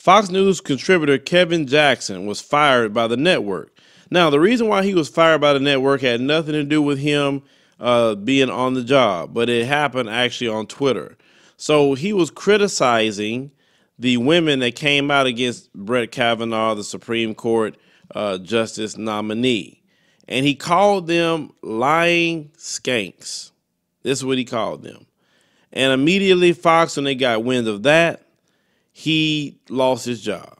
Fox News contributor Kevin Jackson was fired by the network. Now, the reason why he was fired by the network had nothing to do with him being on the job, but it happened actually on Twitter. So he was criticizing the women that came out against Brett Kavanaugh, the Supreme Court justice nominee. And he called them lying skanks. This is what he called them. And immediately Fox, when they got wind of that, he lost his job.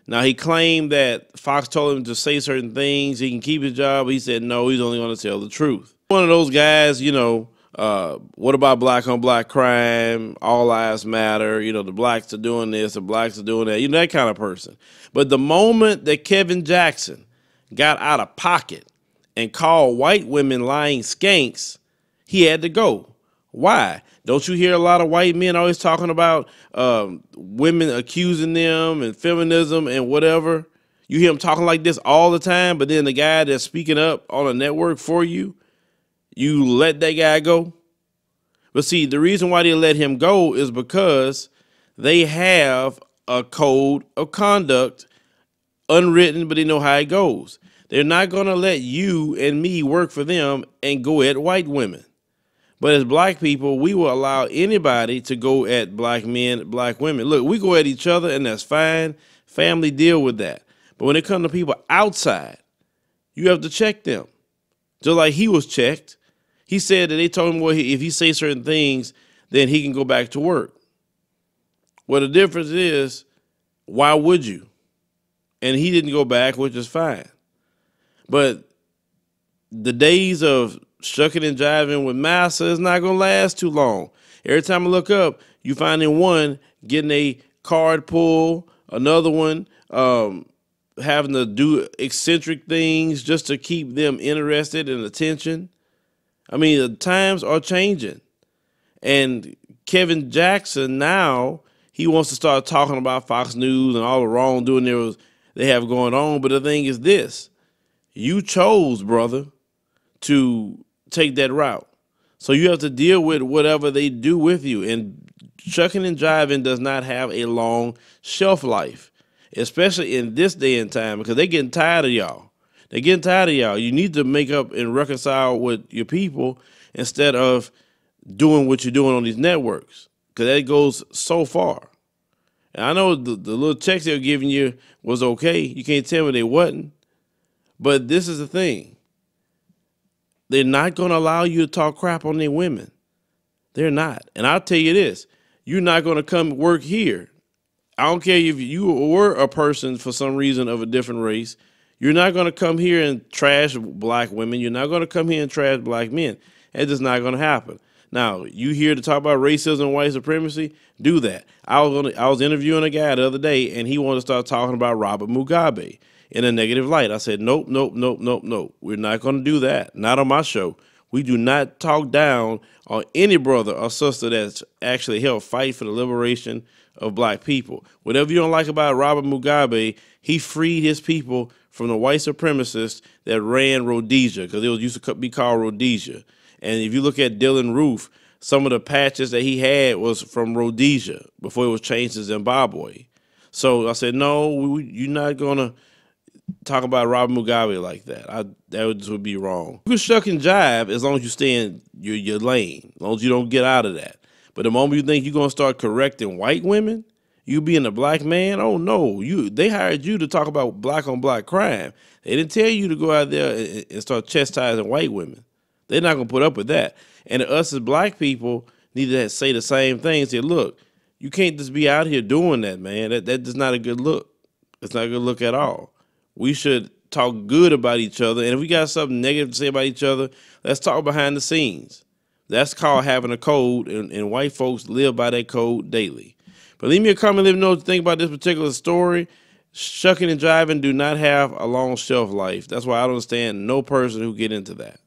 Now, he claimed that Fox told him to say certain things, he can keep his job. He said, no, he's only going to tell the truth. One of those guys, what about black on black crime? All lives matter. The blacks are doing this, the blacks are doing that. That kind of person. But the moment that Kevin Jackson got out of pocket and called white women lying skanks, he had to go. Why? Don't you hear a lot of white men always talking about women accusing them and feminism and whatever? You hear them talking like this all the time, but then the guy that's speaking up on a network for you, you let that guy go? But see, the reason why they let him go is because they have a code of conduct, unwritten, but they know how it goes. They're not going to let you and me work for them and go at white women. But as black people, we will allow anybody to go at black men, black women. Look, we go at each other, and that's fine. Family deal with that. But when it comes to people outside, you have to check them. Just like he was checked. He said that they told him, well, if he says certain things, then he can go back to work. Well, the difference is, why would you? And he didn't go back, which is fine. But the days of shucking and jiving with Massa is not going to last too long. Every time I look up, you find in one getting a card pull, another one having to do eccentric things just to keep them interested and attention. I mean, the times are changing. And Kevin Jackson now, he wants to start talking about Fox News and all the wrongdoing they have going on. But the thing is this, you chose, brother, to take that route. So you have to deal with whatever they do with you. And shucking and jiving does not have a long shelf life, especially in this day and time, because they're getting tired of y'all. They're getting tired of y'all. You need to make up and reconcile with your people instead of doing what you're doing on these networks, because that goes so far. And I know the little checks they're giving you was okay. You can't tell me they wasn't. But this is the thing. They're not going to allow you to talk crap on their women. They're not. And I'll tell you this, you're not going to come work here. I don't care if you were a person for some reason of a different race. You're not going to come here and trash black women. You're not going to come here and trash black men. It's just not going to happen. Now, you here to talk about racism and white supremacy? Do that. I was interviewing a guy the other day, and he wanted to start talking about Robert Mugabe in a negative light. I said, nope, nope, nope, nope, nope. We're not going to do that. Not on my show. We do not talk down on any brother or sister that's actually helped fight for the liberation of black people. Whatever you don't like about Robert Mugabe, he freed his people from the white supremacists that ran Rhodesia, because it used to be called Rhodesia. And if you look at Dylan Roof, some of the patches that he had was from Rhodesia before it was changed to Zimbabwe. So I said, no, you're not going to talk about Robert Mugabe like that. That would be wrong. You can shuck and jive as long as you stay in your lane, as long as you don't get out of that. But the moment you think you're going to start correcting white women, you being a black man, oh no, they hired you to talk about black on black crime. They didn't tell you to go out there and start chastising white women. They're not going to put up with that. And us as black people need to say the same thing. Say, look, you can't just be out here doing that, man. That is not a good look. It's not a good look at all. We should talk good about each other. And if we got something negative to say about each other, let's talk behind the scenes. That's called having a code, and white folks live by that code daily. But leave me a comment, let me know what you think about this particular story. Shucking and jiving do not have a long shelf life. That's why I don't understand no person who get into that.